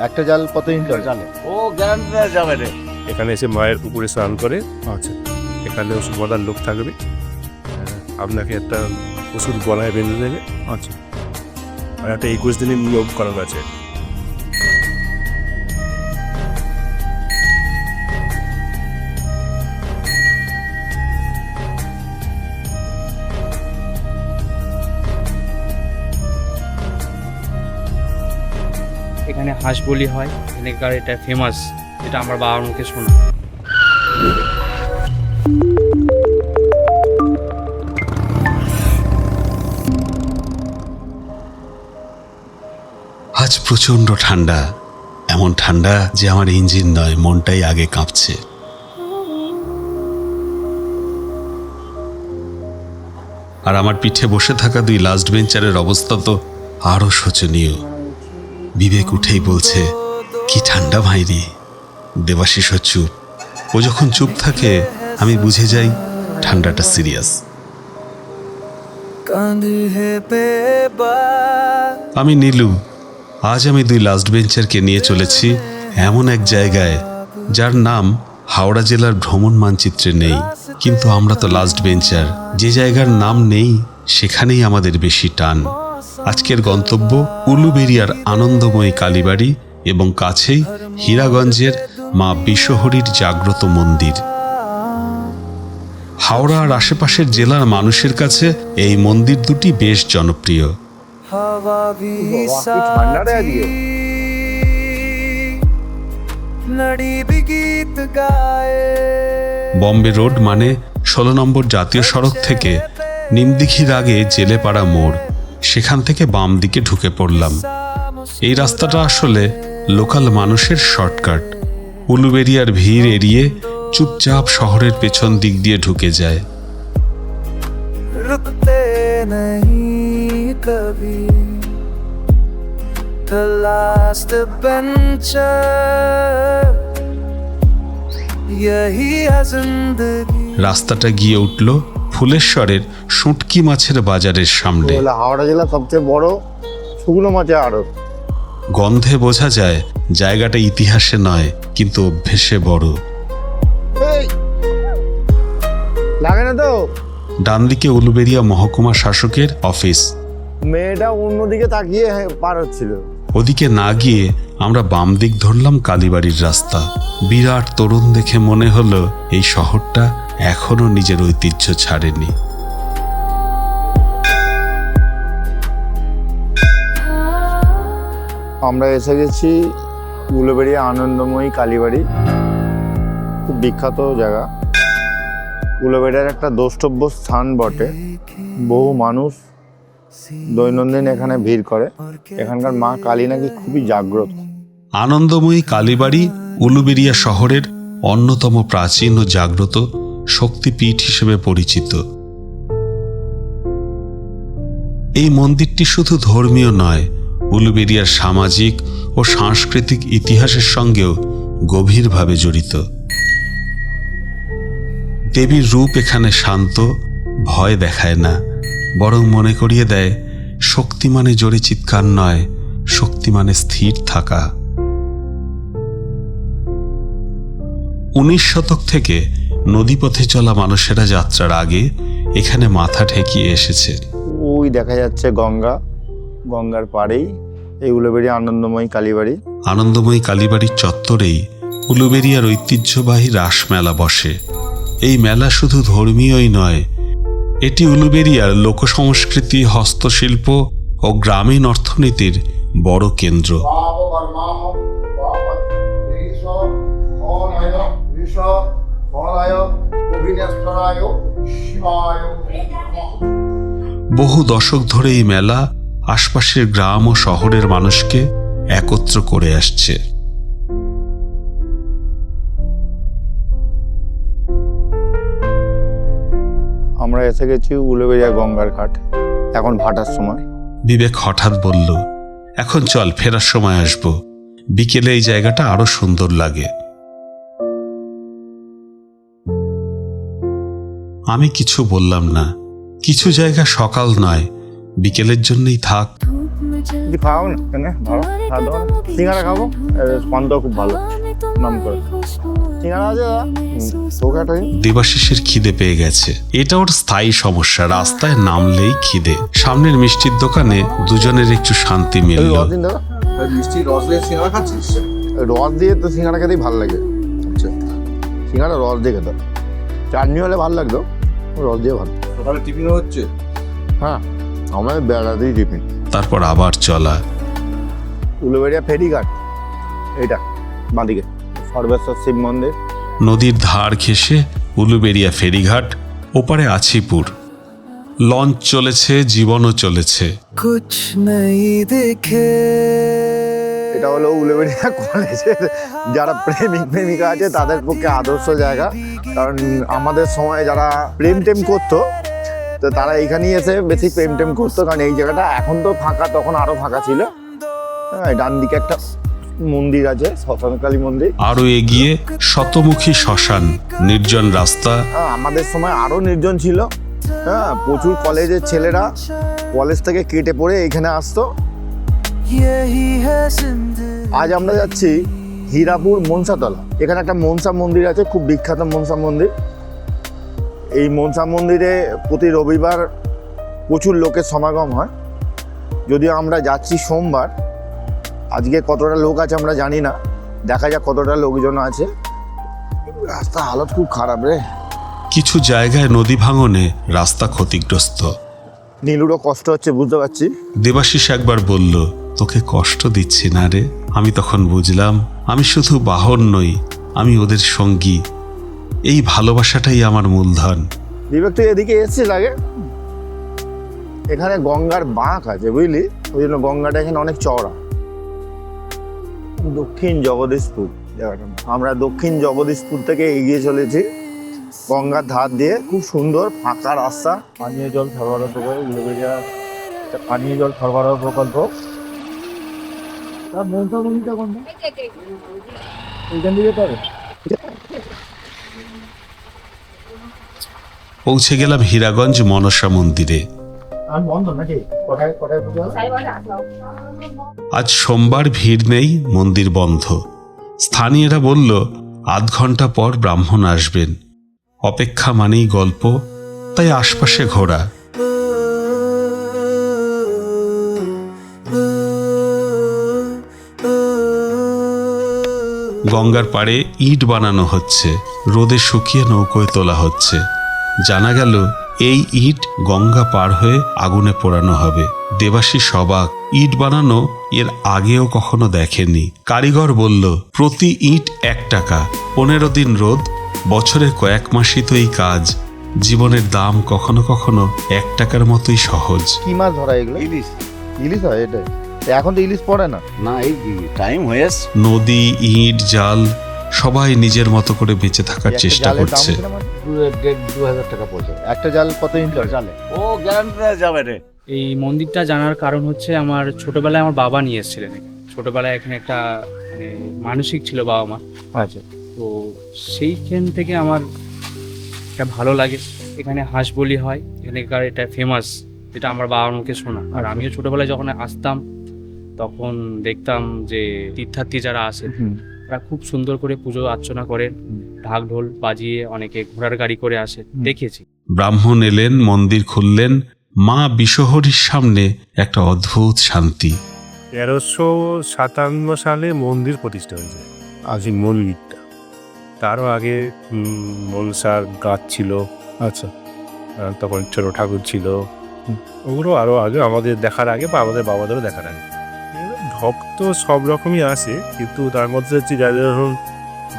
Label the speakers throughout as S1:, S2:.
S1: একটা জাল কতদিন জালে?
S2: ও গ্যারান্টি যাবে রে।
S3: এখানে এসে মায়ের উপরে স্নান করে।
S1: আচ্ছা,
S3: এখানে সুবাদার লোক থাকবে, আপনাকে একটা ওষুধ গলায় বেঁধে দেবে।
S1: আচ্ছা।
S3: আর একটা 21 দিনের নিয়ম করা আছে।
S4: এখানে হাঁস বলি হয়, এখানকার এটা ফেমাস, এটা আমার বাবার মুখে শোনা।
S5: আজ প্রচন্ড ঠান্ডা, এমন ঠান্ডা যে আমার ইঞ্জিন নয়, মনটাই আগে কাঁপছে। আর আমার পিঠে বসে থাকা দুই লাস্ট বেঞ্চারের অবস্থা তো আরো শোচনীয়। বিবেক উঠেই বলছে, কি ঠান্ডা ভাইরি। দেবাশিস চুপ। ও যখন চুপ থাকে আমি বুঝে যাই ঠান্ডাটা সিরিয়াস। আমি নীলু। আজ আমি দুই লাস্ট বেঞ্চারকে নিয়ে চলেছি এমন এক জায়গায় যার নাম হাওড়া জেলার ভ্রমণ মানচিত্রে নেই, কিন্তু আমরা তো লাস্ট বেঞ্চার। যে জায়গার নাম নেই সেখানেই আমাদের বেশি টান। আজকের গন্তব্য উলুবেড়িয়ার আনন্দময়ী কালীবাড়ি এবং কাছেই হীরাগঞ্জের মা বিশ্বহরীর জাগ্রত মন্দির। হাওড়া আর আশেপাশের জেলার মানুষের কাছে এই মন্দির দুটি বেশ জনপ্রিয়। বম্বে রোড মানে 16 নম্বর জাতীয় সড়ক থেকে নিমদিঘির আগে জেলেপাড়া মোড়, সেখান থেকে বাম দিকে ঢুকে পড়লাম। এই রাস্তাটা আসলে লোকাল মানুষের শর্টকাট। উলুবেড়িয়ার ভিড় এড়িয়ে চুপচাপ শহরের পেছন দিক দিয়ে ঢুকে যায়। রাস্তাটা গিয়ে উঠল ফুলেশ্বরের শুটকি মাছের বাজারের সামনে।
S1: হাওড়া জেলার সবচেয়ে বড় শুকনো মাছের আড়ত।
S5: গন্ধে বোঝা যায় জায়গাটা ইতিহাসে নয় কিন্তু অভ্যেসে বড়।
S1: লাগে না তো?
S5: ডান দিকে উলুবেড়িয়া মহকুমা শাসকের অফিস।
S1: মেয়েটা অন্যদিকে তাকিয়ে পার হচ্ছিল।
S5: ওদিকে না গিয়ে আমরা বাম দিক ধরলাম কালীবাড়ির রাস্তা। বিরাট তরুণ দেখে মনে হলো এই শহরটা এখনো নিজের ঐতিহ্য ছাড়েনি।
S1: আমরা এসে গেছি উলুবেড়িয়া আনন্দময়ী কালীবাড়ি, খুব বিখ্যাত জায়গা। উলুবেড়িয়ার একটা দ্রষ্টব্য স্থান বটে। বহু মানুষ দৈনন্দিন এখানে ভিড় করে। এখানকার মা কালী নাকি খুবই জাগ্রত।
S5: আনন্দময়ী কালীবাড়ি উলুবেড়িয়া শহরের অন্যতম প্রাচীন ও জাগ্রত শক্তিপীঠ হিসেবে পরিচিত। এই মন্দিরটি শুধু ধর্মীয় নয়, উলুবেড়িয়ার সামাজিক ও সাংস্কৃতিক ইতিহাসের সঙ্গেও গভীরভাবে জড়িত। দেবীর রূপ এখানে শান্ত, ভয় দেখায় না, বরং মনে করিয়ে দেয় শক্তি মানে জোরে চিৎকার নয়, শক্তি মানে স্থির থাকা। 19 শতক থেকে নদীপথে চলা মানুষেরা যাত্রার আগে এখানে মাথা ঠেকিয়ে এসেছে।
S1: ওই দেখা যাচ্ছে গঙ্গা, গঙ্গার পাড়েই এই উলুবেড়িয়া আনন্দময়ী কালীবাড়ি।
S5: আনন্দময়ী কালীবাড়ির চত্বরেই উলুবেড়িয়ার ঐতিহ্যবাহী রাসমেলা বসে। এই মেলা শুধু ধর্মীয়ই নয়, এটি উলুবেড়িয়ার লোকসংস্কৃতি, হস্তশিল্প ও গ্রামীণ অর্থনীতির বড় কেন্দ্র। বহু দশক ধরে এই মেলা আশপাশের গ্রাম ও শহরের মানুষকে একত্র করে আসছে।
S1: আমরা এসে গেছি উলুবেড়িয়া গঙ্গার ঘাট, এখন ভাটার সময়।
S5: বিবেক হঠাৎ বলল, এখন চল, ফেরার সময় আসবো। বিকেলে এই জায়গাটা আরো সুন্দর লাগে। আমি কিছু বললাম না। কিছু জায়গা সকাল নয়, বিকেলের জন্যই থাক।
S1: কিছু খাও না কেন ভালো খাওয়া দাওয়া সিঙ্গারা খাবো স্পন্দ খুব ভালো নাম করে সিঙ্গারা আছে দাদা তোকে একটা
S5: দেবাশিসের খিদে পেয়ে গেছে। এটা ওর স্থায়ী সমস্যা, রাস্তায় নামলেই খিদে। সামনের মিষ্টির দোকানে দুজনের একটু শান্তি মিলল।
S1: রস দিন দাদা
S2: মিষ্টি রস দিয়ে সিঙ্গারা খাচ্ছিস?
S1: রস দিয়ে তো সিঙ্গারা খেতেই ভালো লাগে। আচ্ছা সিঙ্গারা রস দিয়ে খেতে চাটনি হলে ভালো লাগতো, রস দিয়ে ভালো।
S2: সকালে টিফিনও হচ্ছে?
S1: হ্যাঁ আমাদের বেড়াতেই টিফিন।
S5: তারপর আবার চলা।
S1: উলুবেড়িয়া ফেরিঘাট এইটা বাঁদিকে সর্বেশ্বর শিব মন্দির।
S5: নদীর ধার ঘেঁষে উলুবেড়িয়া ফেরিঘাট, ওপারে আছিপুর। লঞ্চ চলেছে, জীবনও চলেছে।
S6: कुछ नहीं देखे
S1: এটা হলো উলুবেড়িয়া কলেজের যারা প্রেমিক প্রেমিকা আছে তাদের পক্ষে আদর্শ জায়গা, কারণ আমাদের সময় যারা প্রেম টেম করতো তো তারা এখানেই এসে বেশি প্রেম টেম করতো, কারণ এই জায়গাটা এখন তো ফাঁকা, তখন আরো ফাঁকা ছিল। হ্যাঁ ডান দিকে একটা মন্দির আছে শ্মশানকালী মন্দির।
S5: আরো এগিয়ে শতমুখী শ্মশান, নির্জন রাস্তা।
S1: হ্যাঁ আমাদের সময় আরো নির্জন ছিল। হ্যাঁ প্রচুর কলেজের ছেলেরা কলেজ থেকে কেটে পড়ে এখানে আসতো।
S6: यही है जिंदगी
S1: আজ আমরা যাচ্ছি হীরাপুর মনসাতলা। এখানে একটা মনসা মন্দির আছে, খুব বিখ্যাত মনসা মন্দির। এই মনসা মন্দিরে প্রতি রবিবার প্রচুর লোকের সমাগম হয়। যদিও আমরা যাচ্ছি সোমবার, আজকে কতটা লোক আছে আমরা জানি না, দেখা যাক কতটা লোকজন আছে। রাস্তা হালত খুব খারাপ রে।
S5: কিছু জায়গায় নদী ভাঙনে রাস্তা ক্ষতিগ্রস্ত।
S1: নীলুরও কষ্ট হচ্ছে বুঝতে পারছি।
S5: দেবাশিস একবার বলল, তোকে কষ্ট দিচ্ছি না রে। আমি তখন বুঝলাম আমি শুধু বাহন নই, আমি ওদের সঙ্গী। এই ভালোবাসাটাই আমার মূলধন।
S1: বিবেক তুই এদিকে এসছিস আগে? এখানে গঙ্গার বাঁক আছে বুঝলি, ওই জন্য গঙ্গাটা এখানে অনেক চওড়া। দক্ষিণ জগদীশপুর জায়গাটা। আমরা দক্ষিণ জগদীশপুর থেকে এগিয়ে চলেছি গঙ্গার ধার দিয়ে। খুব সুন্দর ফাঁকা রাস্তা। পানীয় জল সরবরাহ প্রকল্প, উলুবেড়িয়া পানীয় জল সরবরাহ প্রকল্প। তার মনসা মন্দিরটা কোনটা? এইখান দিয়ে যেতে হবে।
S5: পৌঁছে গেলাম হীরাগঞ্জ মনসা মন্দিরে।
S1: আর বন্ধ নাকি? কোথায় কোথায়?
S5: আজ সোমবার, ভিড় নেই, মন্দির বন্ধ। স্থানীয়রা বলল আধ ঘন্টা পর ব্রাহ্মণ আসবেন। অপেক্ষা মানেই গল্প, তাই আশপাশে ঘোরা। গঙ্গার পাড়ে ইট বানানো হচ্ছে, রোদে শুকিয়ে নৌকোয় তোলা হচ্ছে। জানা গেল এই ইট গঙ্গা পার হয়ে আগুনে পোড়ানো হবে। দেবাশিস অবাক, ইট বানানো এর আগেও কখনো দেখেনি। কারিগর বলল প্রতি ইট 1 টাকা, 15 দিন রোদ, বছরের কয়েক মাসই তো এই কাজ। জীবনের দাম কখনো কখনো 1 টাকার মতোই সহজ।
S1: কি মাছ ধরা এগুলো?
S2: ইলিশ।
S1: ইলিশ হয় এটাই? এখন তো ইলিশ পড়ে না।
S2: না এই টাইম হয়ে এসছে।
S5: নদী, ইট, জাল সবাই নিজের মতো করে বেঁচে থাকার
S1: একটা
S5: চেষ্টা
S1: জালের দাম
S5: করছে।
S1: কিরম আছে?
S2: 2,000 টাকা পড়ছে।
S1: একটা জাল কত ইঞ্চি জালে?
S2: ও গ্যারান্টি দেওয়া যাবে রে।
S4: এই মন্দিরটা জানার কারণ হচ্ছে আমার ছোটবেলায় আমার বাবা নিয়ে এসেছিলেন এখানে। ছোটবেলায় এখানে একটা মানে মানসিক ছিল বাবা মা।
S1: আচ্ছা
S4: তো সেইখান থেকে আমার এটা ভালো লাগে। এখানে হাঁস বলি হয়, এখানকার এটা ফেমাস, যেটা আমার বাবার মুখে শোনা। আর আমিও ছোটবেলায় যখন আসতাম তখন দেখতাম যে তীর্থার্থী যারা আসেন তারা খুব সুন্দর করে পুজো অর্চনা করেন, ঢাক ঢোল বাজিয়ে, অনেকে ঘোড়ার গাড়ি করে আসে, দেখেছি।
S5: ব্রাহ্মণ এলেন, মন্দির খুললেন। মা বিশ্বহরির সামনে একটা অদ্ভুত শান্তি।
S3: 1357 সালে মন্দির প্রতিষ্ঠা হয়েছে, আসি মন্দিরটা। তারও আগে মনসার গাছ ছিল। আচ্ছা তখন ছোট ঠাকুর ছিল, ওগুলো আরও আগে আমাদের দেখার আগে বা আমাদের বাবাদেরও দেখার আগে। ভক্ত সব রকমই আসে, কিন্তু তার মধ্যে হচ্ছে যাদের ধরুন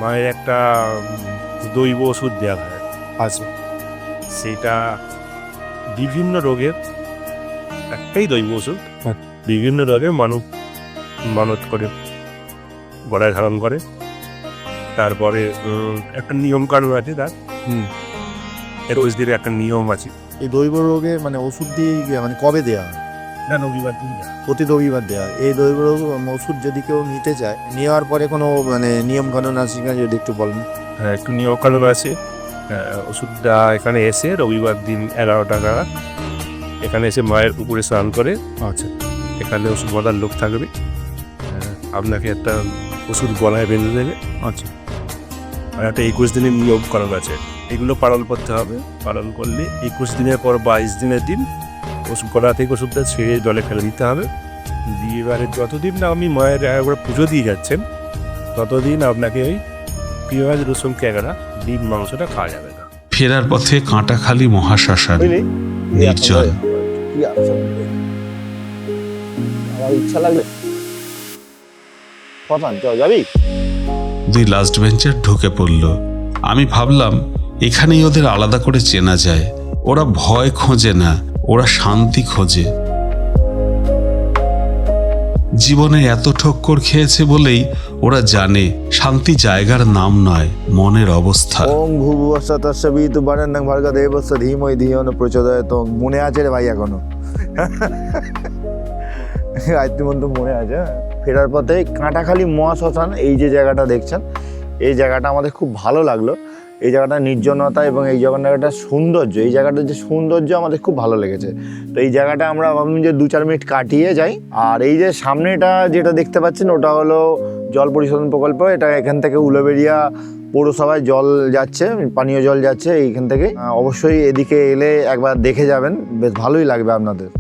S3: মায়ের একটা দৈব ওষুধ দেওয়া হয়। আচ্ছা সেটা বিভিন্ন রোগের একটাই দৈব ওষুধ, বিভিন্ন রোগে মানত করে গলায় ধারণ করে। তারপরে একটা নিয়ম কানুন আছে তার, 21 দিনের একটা নিয়ম আছে।
S1: এই দৈব রোগে মানে ওষুধ দিয়ে মানে কবে দেওয়া হয়?
S3: না রবিবার দিন না,
S1: প্রতি রবিবার দেওয়া হয়। এই দৈব রোগ ওষুধ যদি কেউ নিতে চায়, নেওয়ার পরে কোনো মানে নিয়ম কানুন আছে কিনা যদি একটু বলেন।
S3: হ্যাঁ একটু নিয়ম কানুন আছে। ওষুধটা এখানে এসে রবিবার দিন 11টা নাগাদ এখানে এসে মায়ের উপরে স্নান করে,
S1: আচ্ছা
S3: এখানে ওষুধ বলার লোক থাকবে, আপনাকে একটা ওষুধ গলায় বেঁধে দেবে।
S1: আচ্ছা,
S3: আর একটা 21 দিনের নিয়ম করার আছে, এগুলো পালন করতে হবে। পালন করলে 21 দিনের পর 22 দিনের দিন ওষুধ গলা থেকে ওষুধটা ছেড়ে জলে ফেলে দিতে হবে। দিয়ে এবারে যতদিন না আপনি মায়ের একবার পুজো দিয়ে যাচ্ছেন ততদিন আপনাকে ওই পেঁয়াজ রসুন ক্যাঁকড়া ডিম মাংসটা খাওয়া যাবে না।
S5: ফেরার পথে কাঁটাখালি মহাশ্মশান,
S1: বুঝলি?
S5: নির্জন।
S1: কি আছে? আমার ইচ্ছা লাগলে কথা যাবি?
S5: দুই লাস্ট বেঞ্চার ঢুকে পড়ল। আমি ভাবলাম এখানেই ওদের আলাদা করে চেনা যায়। ওরা ভয় খোঁজে না, ওরা শান্তি খোঁজে। জীবনে এত ঠক্কর খেয়েছে বলেই ওরা জানে শান্তি জায়গার নাম নয়, মনের অবস্থা।
S1: ওম ভূভুবস্য তস্য বিতুর্বরেণ্যং ভর্গো দেবস্য ধীমহি ধিয়ো ন প্রচোদয়াৎ। মনে আছে রে ভাই এখনো? আয়ত্তমন্ত মনে আছে। ফেরার পথে কাঁটাখালি মহাশ্মশান, এই যে জায়গাটা দেখছেন, এই জায়গাটা আমাদের খুব ভালো লাগলো। এই জায়গাটা নির্জনতা এবং এই জায়গাটার সৌন্দর্য, এই জায়গাটার যে সৌন্দর্য আমাদের খুব ভালো লেগেছে। তো এই জায়গাটা আমরা ভাবলাম যে 2-4 মিনিট কাটিয়ে যাই। আর এই যে সামনেটা যেটা দেখতে পাচ্ছেন ওটা হলো জল পরিশোধন প্রকল্প। এটা এখান থেকে উলুবেড়িয়া পৌরসভায় জল যাচ্ছে, পানীয় জল যাচ্ছে এইখান থেকে। অবশ্যই এদিকে এলে একবার দেখে যাবেন, বেশ ভালোই লাগবে আপনাদের।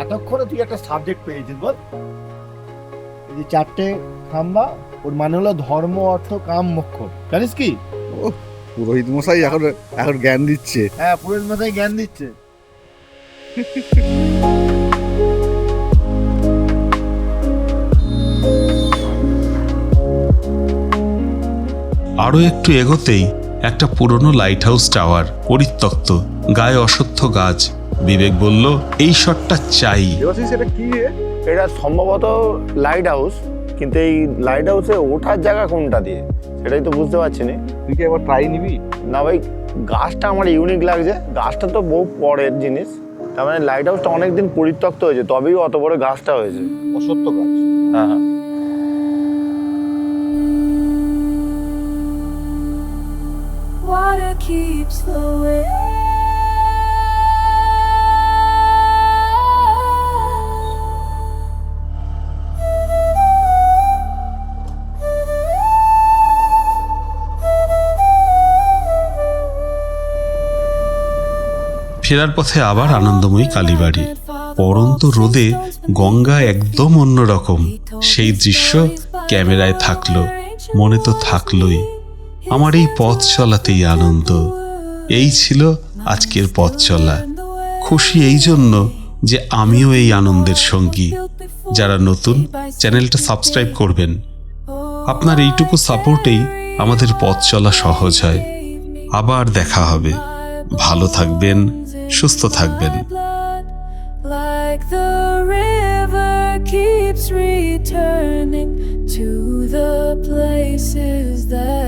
S1: এতক্ষণে তুই একটা সাবজেক্ট পেয়েছিস বল। এই যে 4টে খাম্বা, ওর মানে হলো ধর্ম, অর্থ, কাম, মোক্ষ। জানিস কি?
S2: পুরোহিত মশাই এখন জ্ঞান দিচ্ছে।
S1: হ্যাঁ, পুরোহিত মশাই জ্ঞান দিচ্ছে।
S5: আরো একটু এগোতেই একটা পুরনো লাইট হাউস টাওয়ার, পরিত্যক্ত, গায়ে অশ্বত্থ গাছ। বিবেক বলল এই শটটা চাই।
S2: সেটা কি?
S1: এটা সম্ভবত লাইট হাউস, কিন্তু এই লাইট হাউসে ওঠার জায়গা কোনটা দিয়ে সেটাই তো বুঝতে পারছি না।
S2: তুই কি একবার ট্রাই নিবি?
S1: না ভাই, গাছটা আমার ইউনিক লাগছে। গাছটা তো বহু পরের জিনিস, তার মানে লাইট হাউসটা অনেকদিন পরিত্যক্ত হয়েছে, তবেই অত বড় গাছটা হয়েছে।
S2: অসত্য গাছ।
S1: হ্যাঁ হ্যাঁ।
S6: Water keeps flowing.
S5: ফেরার পথে আবার আনন্দময়ী কালীবাড়ি। পড়ন্ত রোদে গঙ্গা একদম অন্যরকম। সেই দৃশ্য ক্যামেরায় থাকলো, মনে তো থাকলোই। আমার এই পথ চলাতেই আনন্দ। এই ছিল আজকের পথ চলা। খুশি এই জন্য যে আমিও এই আনন্দের সঙ্গী। যারা নতুন, চ্যানেলটা সাবস্ক্রাইব করবেন। আপনার এইটুকু সাপোর্টেই আমাদের পথ চলা সহজ হয়। আবার দেখা হবে। ভালো থাকবেন, সুস্থ থাকবেন।
S6: Like the river keeps returning to the places that